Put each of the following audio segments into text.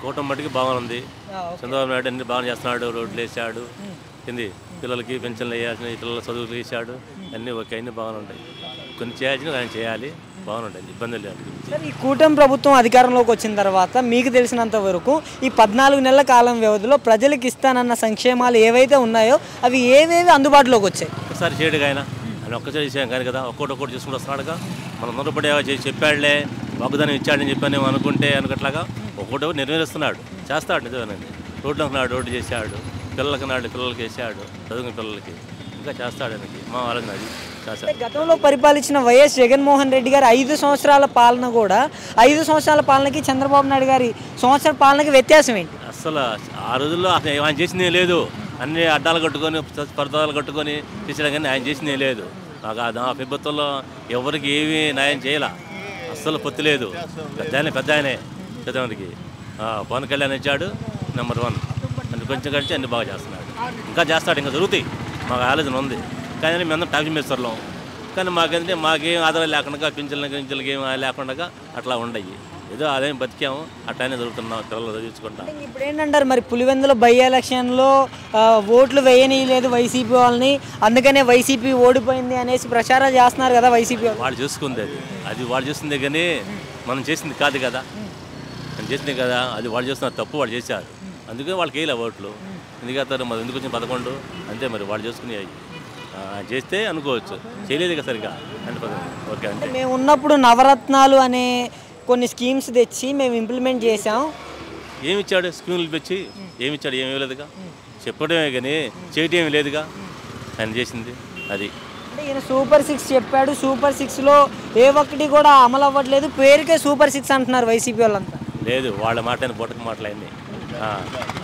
కూటమి మట్టికి బాగుంది. చంద్రబాబు నాయుడు అన్ని బాగా చేస్తున్నాడు. రోడ్లు వేసాడు, ఏంది పిల్లలకి పెన్షన్లు వేయాల్సిన పిల్లల చదువులు వేసాడు. అన్నీ ఓకే, అన్నీ బాగానే ఉంటాయి. కొన్ని చేయాల్సినవి ఆయన చేయాలి, బాగుంటాయి, ఇబ్బందులు లేదు. సార్, ఈ కూటమి ప్రభుత్వం అధికారంలోకి వచ్చిన తర్వాత మీకు తెలిసినంత వరకు ఈ 14 నెలల కాలం వ్యవధిలో ప్రజలకు ఇస్తానన్న సంక్షేమాలు ఏవైతే ఉన్నాయో అవి ఏవేవి అందుబాటులోకి వచ్చాయి? ఒకసారి చేయడుగా ఆయన ఒక్కసారి చేసాం కానీ కదా, ఒక్కొక్కటి చేసుకుంటూ వస్తున్నాడుగా. మనం నొరపడే చెప్పాడులే, వాగ్దానం ఇచ్చాడని చెప్పని అనుకుంటే అనుకట్లాగా ఒక్కొక్కటి నెరవేరుస్తున్నాడు, చేస్తాడు. నిజమేనండి. రోడ్లు అంటున్నాడు, రోడ్డు చేశాడు, పిల్లలకి నాడు పిల్లలకి వేసాడు, చదువుకున్న పిల్లలకి ఇంకా చేస్తాడు. ఆయనకి మా ఆలోచన అది చేస్తాడు. గతంలో పరిపాలించిన వైఎస్ జగన్మోహన్ రెడ్డి గారి 5 సంవత్సరాల పాలన కూడా 5 సంవత్సరాల పాలనకి చంద్రబాబు నాయుడు గారి సంవత్సరాల పాలనకి వ్యత్యాసం ఏంటి? అసలు ఆ రోజుల్లో అసలు ఆయన చేసిందే లేదు. అన్ని అడ్డాలు కట్టుకొని పరదాలు కట్టుకొని చేసాడు కానీ ఆయన చేసిందే లేదు. ఆ ప్రభుత్వంలో ఎవరికి ఏమీ న్యాయం చేయాల, అస్సలు పొత్తు లేదు. పెద్ద ఆయనే పెద్దవానికి పవన్ కళ్యాణ్ ఇచ్చాడు నెంబర్ 1. అన్ని కొంచెం కలిసి అన్ని బాగా చేస్తున్నాడు, ఇంకా చేస్తాడు, ఇంకా జరుగుతాయి. మాకు ఆలోచన ఉంది కానీ మేము టాక్సీ మినిస్టర్లో కానీ మాకేం ఆధారం లేకుండా పింఛన్లకి ఏం లేకుండా అట్లా ఉండయి. ఏదో అదేం బతికాము, అట్లానే జరుగుతున్నాం, పిల్లలు చదివించుకుంటాం. ఇప్పుడు ఏంటంటారు మరి, పులివెందుల బై ఎలక్షన్లో ఓట్లు వేయనీయలేదు వైసీపీ వాళ్ళని, అందుకనే వైసీపీ ఓడిపోయింది అనేసి ప్రచారాలు చేస్తున్నారు కదా వైసీపీ వాళ్ళు చూసుకుంది. అది వాళ్ళు చూస్తుంది కానీ మనం చేసింది కాదు కదా. మనం చేసింది కదా, అది వాళ్ళు చేస్తున్నారు తప్పు, వాళ్ళు చేశారు. అందుకని వాళ్ళకి వేయలే ఓట్లు. ఎందుకు మరి ఎందుకు వచ్చిన 11 అంతే. మరి వాళ్ళు చేసుకుని చేస్తే అనుకోవచ్చు, చేయలేదు కదా సరిగా. ఓకే, అంటే మేము ఉన్నప్పుడు నవరత్నాలు అనే కొన్ని స్కీమ్స్ తెచ్చి మేము ఇంప్లిమెంట్ చేసాం. ఏమిచ్చాడు? స్కీములు తెచ్చి ఏమిచ్చాడు? ఏమీ లేదుగా, చెప్పడమే కానీ చేయటం ఏమి లేదుగా ఆయన చేసింది. అది అంటే ఈయన సూపర్ 6 చెప్పాడు, సూపర్ 6లో ఏ ఒక్కటి కూడా అమలు అవ్వట్లేదు, పేరుకే సూపర్ 6 అంటున్నారు వైసీపీ వాళ్ళంతా. లేదు, వాళ్ళ మాటని బొట్టక మాటలన్నీ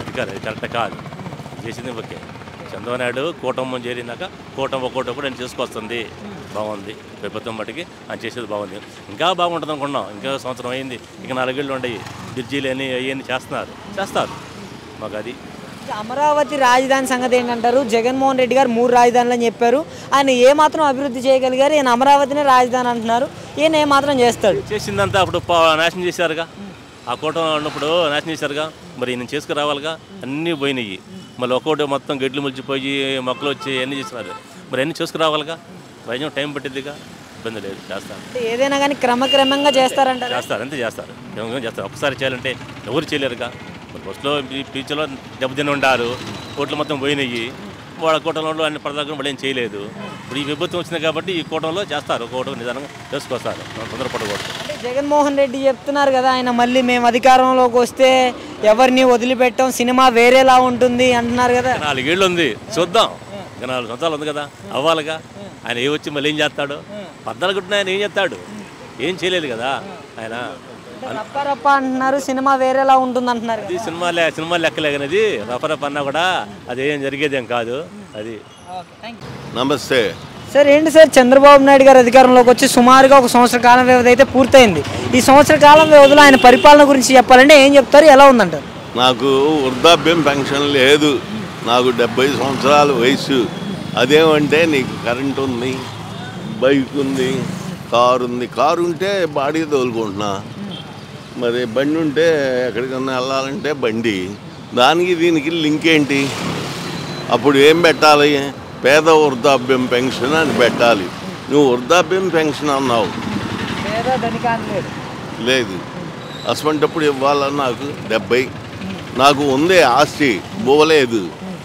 అది కాదు, అది కరెక్ట్ కాదు. చేసింది ఓకే. చంద్రబాబు నాయుడు కూటమి చేరినాక కూటమి ఒక్కొక్కటి ఆయన చేసుకొస్తుంది, బాగుంది. ప్రభుత్వం మట్టికి ఆయన చేసేది బాగుంది. ఇంకా బాగుంటుంది అనుకున్నాం. ఇంకా సంవత్సరం అయింది, ఇంకా 4 ఏళ్ళు ఉండయి. బ్రిడ్జీలు అని అవన్నీ చేస్తారు మాకు. అది అమరావతి రాజధాని సంగతి ఏంటంటారు? జగన్మోహన్ రెడ్డి గారు 3 రాజధానులు అని చెప్పారు. ఆయన ఏమాత్రం అభివృద్ధి చేయగలిగారు? ఈయన అమరావతినే రాజధాని అంటున్నారు, ఈయన ఏమాత్రం చేస్తాడు? చేసిందంతా అప్పుడు నాశనం చేశారుగా, ఆ కూటమి ఉన్నప్పుడు నాశనం చేశారుగా. మరి ఈయన చేసుకురావాలిగా, అన్నీ పోయినాయి. మళ్ళీ ఒక్కొక్కటి మొత్తం గడ్లు ములిచిపోయి మొక్కలు వచ్చి అన్నీ చేస్తున్నారు. మరి అన్నీ చేసుకురావాలిగా, కొంచెం టైం పట్టిద్దిగా. ఇబ్బంది లేదు, చేస్తారు. ఏదైనా కానీ క్రమక్రమంగా చేస్తారంటారు? చేస్తారు, అంతే చేస్తారు. చేస్తారు. ఒకసారి చేయాలంటే ఎవరు చేయలేరుగా. మరి ఫస్ట్లో ఫ్యూచర్లో దెబ్బతిని ఉంటారు, కోట్లు మొత్తం పోయినాయి. వాళ్ళ కూటమిలో అన్ని పడదాకా వాళ్ళు ఏం చేయలేదు. ఇప్పుడు ఈ ప్రభుత్వం వచ్చింది కాబట్టి ఈ కూటమిలో చేస్తారు, కూటమి నిదానంగా చేసుకొస్తారు, తొందరపడకూడదు. జగన్మోహన్ రెడ్డి చెప్తున్నారు కదా, ఆయన మళ్ళీ మేము అధికారంలోకి వస్తే ఎవరిని వదిలిపెట్టాం, సినిమా వేరేలా ఉంటుంది అంటున్నారు కదా. 4 ఏళ్ళు ఉంది, చూద్దాం. ఇంకా 4 సంవత్సరాలు ఉంది కదా, అవ్వాలిగా. ఆయన ఏ వచ్చి మళ్ళీ ఏం చేస్తాడు? పద్దాలు కొట్టిన ఆయన ఏం చేస్తాడు? ఏం చేయలేదు కదా ఆయన. రప్ప అంటున్నారు, సినిమా వేరేలా ఉంటుంది అంటున్నారు. అది సినిమా లెక్కలే కానీ అది రపరప అన్నా కూడా అది ఏం జరిగేదేం కాదు. అది నమస్తే సార్. ఏంటి సార్, చంద్రబాబు నాయుడు గారు అధికారంలోకి వచ్చి సుమారుగా 1 సంవత్సర కాలం వ్యవధి అయితే పూర్తయింది. ఈ సంవత్సర కాలం వ్యవధిలో ఆయన పరిపాలన గురించి చెప్పాలంటే ఏం చెప్తారు, ఎలా ఉందంటారు? నాకు వృద్ధాప్యం పెన్షన్ లేదు, నాకు 70 సంవత్సరాల వయసు. అదేమంటే నీకు కరెంట్ ఉంది, బైక్ ఉంది, కారు ఉంది. కారు ఉంటే బాడీ తోలుకుంటున్నా, మరి బండి ఉంటే ఎక్కడికన్నా వెళ్ళాలంటే బండి. దానికి దీనికి లింక్ ఏంటి? అప్పుడు ఏం పెట్టాలి? పేద వృద్ధాప్యం పెన్షన్ అని పెట్టాలి. నువ్వు వృద్ధాప్యం పెన్షన్ అన్నావు, లేదు. అసమంటప్పుడు ఇవ్వాలని నాకు 70. నాకు ఉందే ఆస్తి, పోలేదు.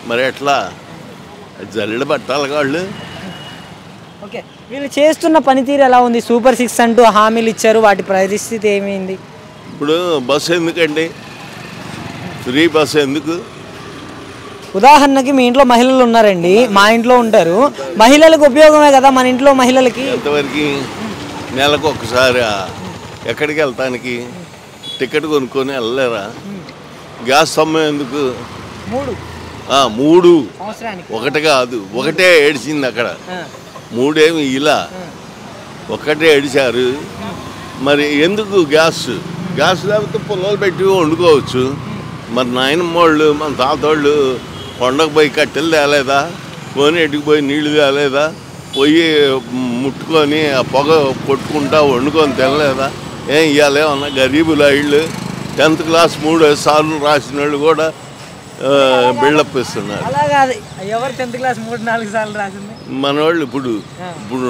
మరి ఎట్లా? జల్లెడ పట్టాలి వాళ్ళు. ఓకే, వీళ్ళు చేస్తున్న పనితీరు ఎలా ఉంది? సూపర్ 6 అంటూ హామీలు ఇచ్చారు, వాటి పరిస్థితి ఏమైంది? ఇప్పుడు బస్సు ఎందుకండి? ఫ్రీ బస్సు ఎందుకు? ఉదాహరణకి మీ ఇంట్లో మహిళలు ఉన్నారండి, మా ఇంట్లో ఉంటారు. మహిళలకు ఉపయోగమే కదా మన ఇంట్లో మహిళలకి. ఎంతవరకు? నెలకు ఒకసారి ఎక్కడికి వెళ్తానికి టికెట్ కొనుక్కొని వెళ్ళలేరా? గ్యాస్ సొమ్ము ఎందుకు? 3 ఒకటి కాదు, ఒకటే ఏడిచింది అక్కడ. 3 ఏమి ఇలా ఒక్కటే ఏడిచారు. మరి ఎందుకు గ్యాస్ లేకపోతే పొలాలు పెట్టి వండుకోవచ్చు. మరి నాయనమ్మ వాళ్ళు, మన తాతోళ్ళు కొండకు పోయి కట్టెలు తేలేదా? కోనేటికి పోయి నీళ్లు తేలేదా? పొయ్యి ముట్టుకొని ఆ పొగ కొట్టుకుంటా వండుకొని తినలేదా? ఏం ఇవ్వాలేమన్నా గరీబుల ఇళ్ళు 10th క్లాస్ 3 సార్లు రాసిన వాళ్ళు కూడా బిల్డప్ ఇస్తున్నారు. అలా కాదు, ఎవరు 10th క్లాస్ 3-4 సార్లు రాసింది? మనోళ్ళు ఇప్పుడు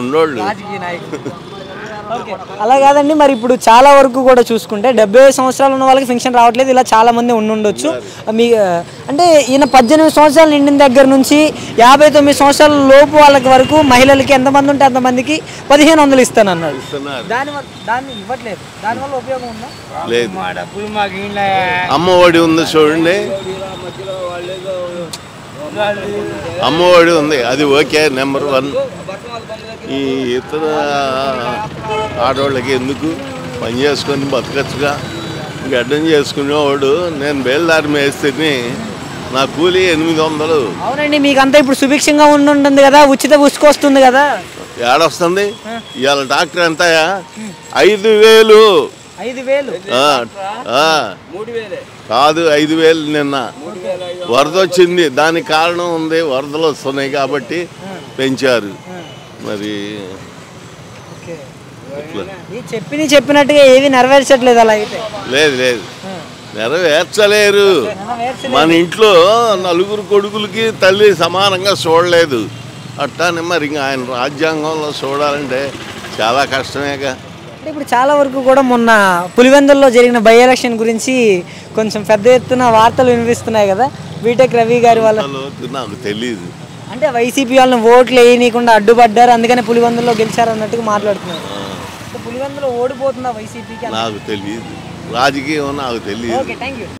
ఉన్నోళ్ళు. రాజకీయ నాయకులు. ఓకే, అలా కాదండి. మరి ఇప్పుడు చాలా వరకు కూడా చూసుకుంటే 75 సంవత్సరాలు ఉన్న వాళ్ళకి పెన్షన్ రావట్లేదు, ఇలా చాలా మంది ఉండొచ్చు. మీ అంటే ఈయన 18 సంవత్సరాలు నిండిన దగ్గర నుంచి 59 సంవత్సరాల లోపు వాళ్ళకి వరకు మహిళలకి ఎంతమంది ఉంటే అంతమందికి 1500 ఇస్తానన్నాడు. దాన్ని ఇవ్వట్లేదు. దానివల్ల ఉపయోగం ఉందా? లేదు. అమ్మఒడి ఉంది చూడండి, అమ్మఒడి ఉంది, అది ఓకే. నెంబర్ 1. ఈ ఇతర ఆడవాళ్ళకి ఎందుకు పని చేసుకొని బతకచ్చుగా. గడ్డం చేసుకునేవాడు, నేను బేల్దారి మేస్త్రిని, నా కూలి 800. అవునండి, మీకంతా ఇప్పుడు సుభిక్షంగా ఉంటుంది కదా, ఉచిత ఉసుకు వస్తుంది కదా. ఏడొస్తుంది ఇవాళ డాక్టర్ ఎంత? 5000. 5000 కాదు, 5000 నిన్న వరద వచ్చింది, దానికి కారణం ఉంది, వరదలు వస్తున్నాయి కాబట్టి పెంచారు. మరి చెప్పినట్టుగా ఏది నెరవేర్చట్లేదు. అలా అయితే లేదు, నెరవేర్చలేరు. మన ఇంట్లో 4 కొడుకులకి తల్లి సమానంగా చూడలేదు. అట్టానే మరి ఆయన రాజ్యాంగంలో చూడాలంటే చాలా కష్టమేగా. ఇప్పుడు చాలా వరకు కూడా మొన్న పులివెందుల్లో జరిగిన బై ఎలక్షన్ గురించి కొంచెం పెద్ద ఎత్తున వార్తలు వినిపిస్తున్నాయి కదా. బీటెక్ రవి గారి వల్ల నాకు తెలియదు. అంటే వైసీపీ వాళ్ళని ఓట్లు వేయనీయకుండా అడ్డుపడ్డారు, అందుకని పులివెందుల్లో గెలిచారు అన్నట్టుగా మాట్లాడుతున్నారు. పులివెందులో ఓడిపోతుందా వైసీపీకి? నాకు తెలియదు, రాజకీయం నాకు తెలియదు. Okay, thank you.